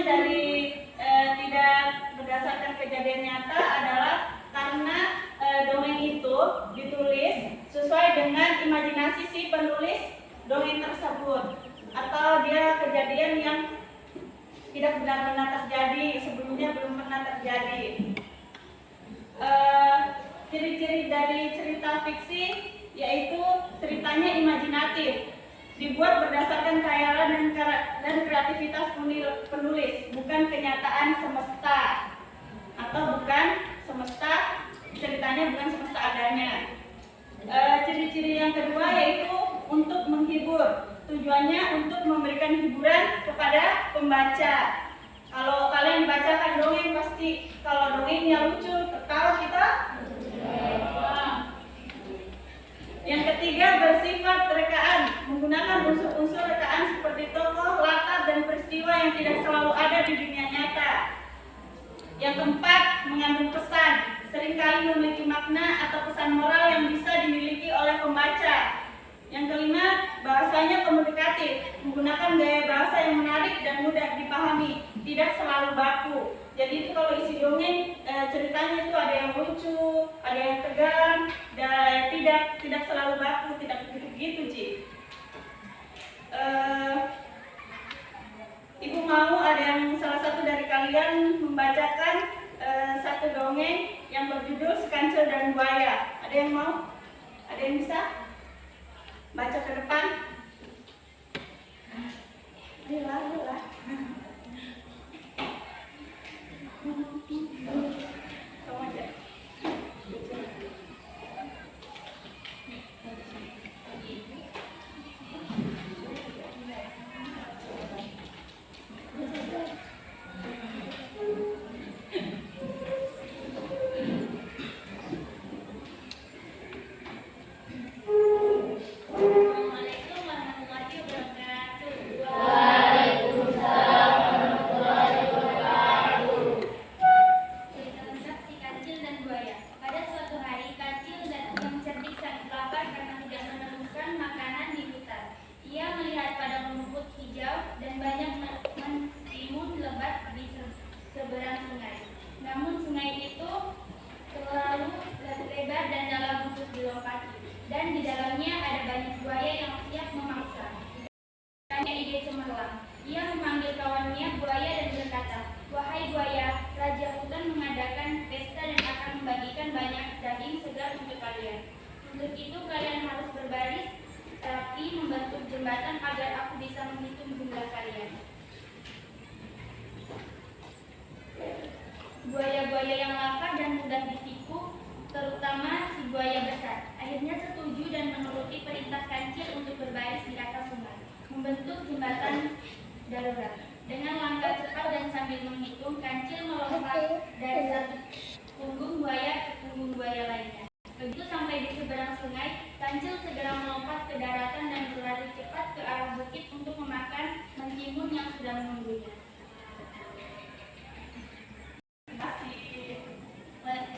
dari tidak berdasarkan kejadian nyata adalah karena dongeng itu ditulis sesuai dengan imajinasi si penulis dongeng tersebut, atau dia kejadian yang tidak benar-benar terjadi, sebelumnya belum pernah terjadi. Ciri-ciri dari cerita fiksi yaitu ceritanya imajinatif, dibuat berdasarkan khayalan dan kreativitas penulis, bukan kenyataan semesta, atau bukan semesta, ceritanya bukan semesta adanya. Ciri-ciri yang kedua yaitu untuk menghibur, tujuannya untuk memberikan hiburan kepada pembaca. Kalau kalian dibacakan dongeng, pasti kalau dongengnya lucu, tertawa kita. Yang ketiga, bersifat rekaan, menggunakan unsur-unsur rekaan seperti tokoh, latar, dan peristiwa yang tidak selalu ada di dunia nyata. Yang keempat, mengandung pesan, seringkali memiliki makna atau pesan moral yang bisa dimiliki oleh pembaca. Yang kelima, bahasanya komunikatif, menggunakan gaya bahasa yang menarik dan mudah dipahami, tidak selalu baku. Jadi itu kalau isi dongeng ceritanya itu ada yang lucu, ada yang tegang, dan tidak selalu baku, tidak begitu Ci. Ibu mau ada yang salah satu dari kalian membacakan satu dongeng yang berjudul Si Kancil dan Buaya. Ada yang mau? Ada yang bisa? Baca ke depan. Ayolah. Kamu aja. Dan di dalamnya ada banyak buaya yang siap memangsa. Tanya ide cemerlang. Ia memanggil kawannya buaya dan berkata, "Wahai buaya, Raja Hutan mengadakan pesta dan akan membagikan banyak daging segar untuk kalian. Untuk itu kalian harus berbaris rapi membentuk jembatan agar aku bisa menghitung jumlah kalian." Buaya-buaya yang lapar dan mudah ditipu, terutama si buaya besar, akhirnya setuju dan menuruti perintah Kancil untuk berbaris di atas sungai, membentuk jembatan darurat. Dengan langkah cepat dan sambil menghitung, Kancil melompat dari satu punggung buaya ke punggung buaya lainnya. Begitu sampai di seberang sungai, Kancil segera melompat ke daratan dan berlari cepat ke arah bukit untuk memakan mentimun yang sudah menunggunya.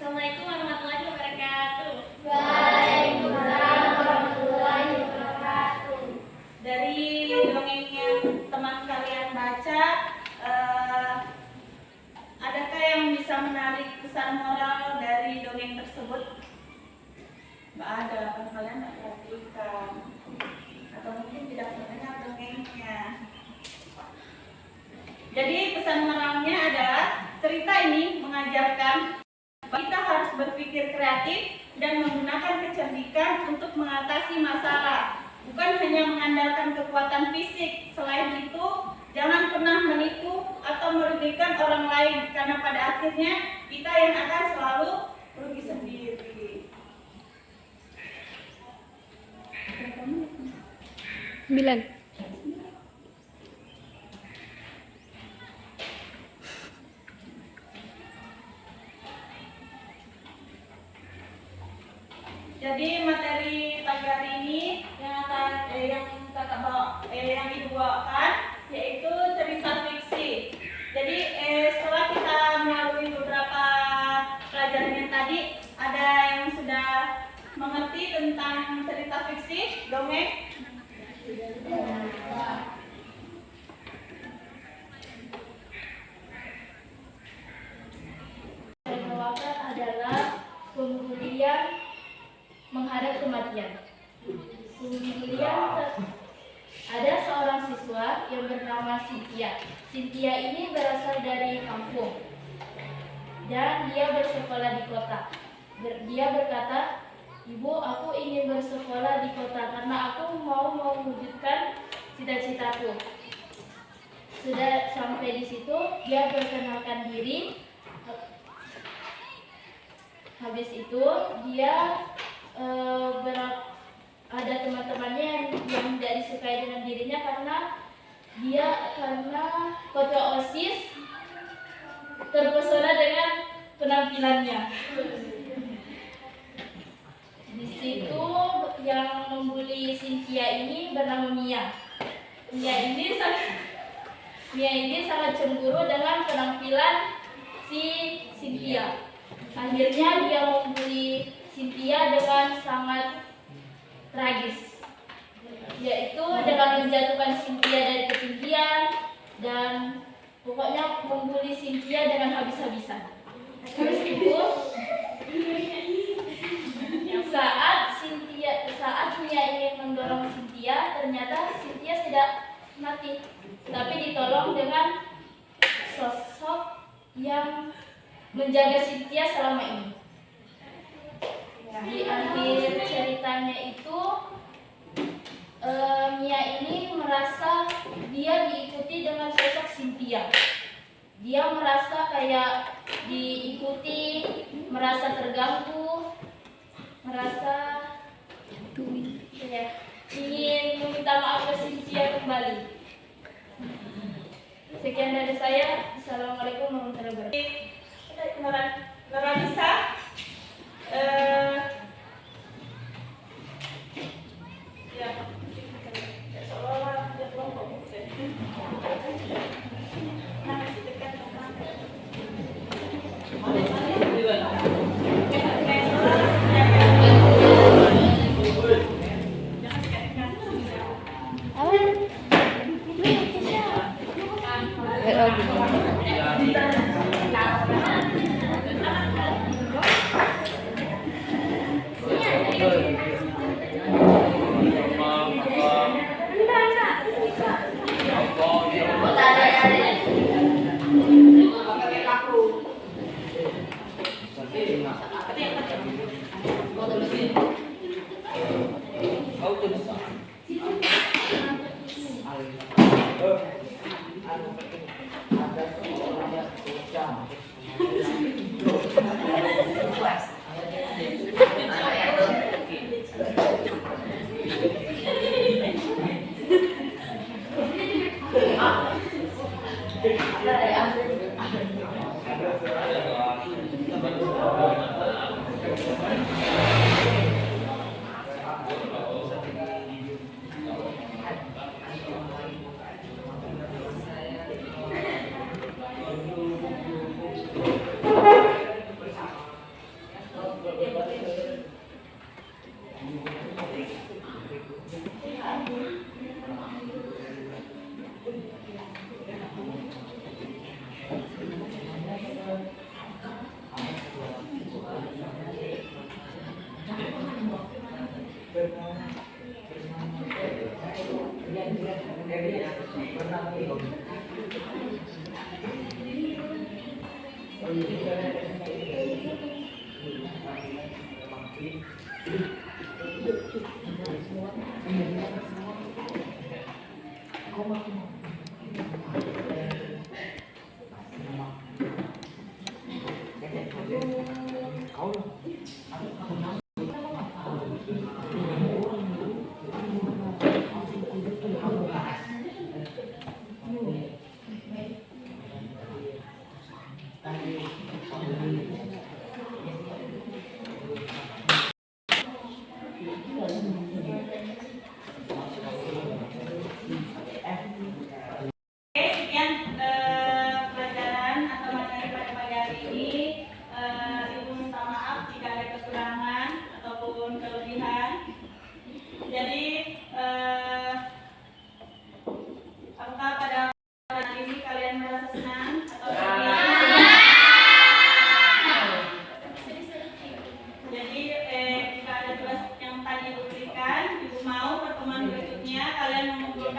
Assalamualaikum warahmatullahi wabarakatuh. Waalaikumsalam warahmatullahi wabarakatuh. Dari dongeng yang teman kalian baca, adakah yang bisa menarik pesan moral dari dongeng tersebut? Nggak ada, kan kalian nggak perhatikan, atau mungkin tidak mendengar dongengnya. Jadi pesan moralnya adalah cerita ini mengajarkan kita harus berpikir kreatif dan menggunakan kecerdikan untuk mengatasi masalah, bukan hanya mengandalkan kekuatan fisik. Selain itu, jangan pernah menipu atau merugikan orang lain, karena pada akhirnya kita yang akan selalu rugi sendiri. 9. Jadi materi pagi hari ini yang ibu bawakan yaitu cerita fiksi. Jadi setelah kita melalui beberapa pelajaran yang tadi, ada yang sudah mengerti tentang cerita fiksi, dongeng? menghadap kematian. Kemudian ada seorang siswa yang bernama Cynthia. Cynthia ini berasal dari kampung dan dia bersekolah di kota. Dia berkata, "Ibu, aku ingin bersekolah di kota karena aku mau mewujudkan cita-citaku." Sudah sampai di situ, dia perkenalkan diri. Habis itu dia ada teman-temannya yang tidak disukai dengan dirinya karena ketua OSIS terpesona dengan penampilannya. Di situ yang membuli Cynthia ini bernama Mia. Mia ini sangat cemburu dengan penampilan si Cynthia. Akhirnya dia membuli Cynthia dengan sangat tragis, yaitu dengan menjatuhkan Cynthia dari ketinggian dan pokoknya membuli Cynthia dengan habis-habisan. Terus itu saat Mia ingin mendorong Cynthia, ternyata Cynthia tidak mati, tapi ditolong dengan sosok yang menjaga Cynthia selama ini. Di akhir ceritanya itu Mia ini merasa dia diikuti dengan sosok Cynthia. Dia merasa kayak diikuti, merasa terganggu, merasa ingin meminta maaf ke Cynthia kembali. Sekian dari saya. Assalamualaikum warahmatullahi wabarakatuh. Nuralisa, ya, seolah-olah dia kelompok. Nah, ditekan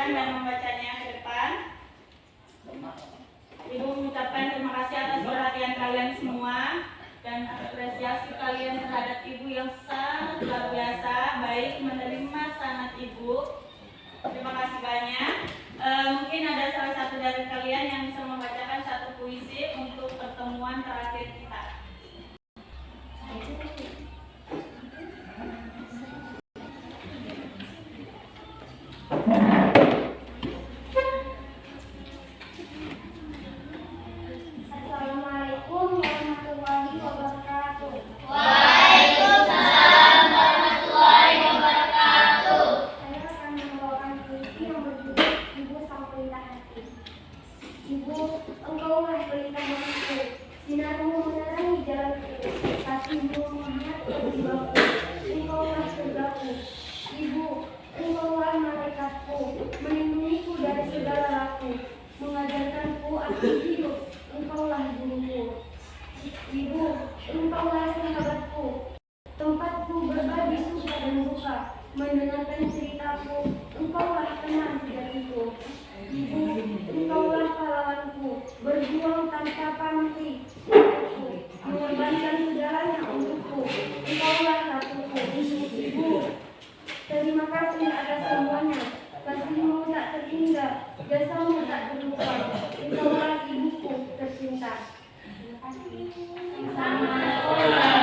merenungkan dan membacanya ke depan. Ibu mengucapkan terima kasih atas perhatian kalian semua dan apresiasi kalian terhadap ibu yang sangat luar biasa, baik menerima sangat ibu. Terima kasih banyak. Mungkin ada salah satu dari kalian yang bisa membacakan satu puisi untuk pertemuan terakhir kita. Assalamualaikum warahmatullahi wabarakatuh. Waalaikumsalam warahmatullahi wabarakatuh. Saya akan membawakan puisi yang berjudul Ibu Sang Pelita Hati. Ibu, engkaulah pelita hatiku, sinarmu menerangi jalanku, kasihmu menghangat jiwaku, engkaulah surgaku. Ibu, engkaulah malaikatku, melindungiku dari segala laku, mengajarkanku arti hidup, engkaulah guruku. Ibu, engkaulah sahabatku, tempatku berbagi suka dan duka, mendengarkan ceritaku, engkaulah teman sejatiku. Ibu, engkaulah pahlawanku, berjuang tanpa pamrih, mengorbankan segalanya untukku, engkaulah ratuku. Ibu, terima kasih atas semuanya, kasihmu tak terhingga, jasamu tak terlupa, engkaulah ibuku tercinta. Terima kasih. Sama.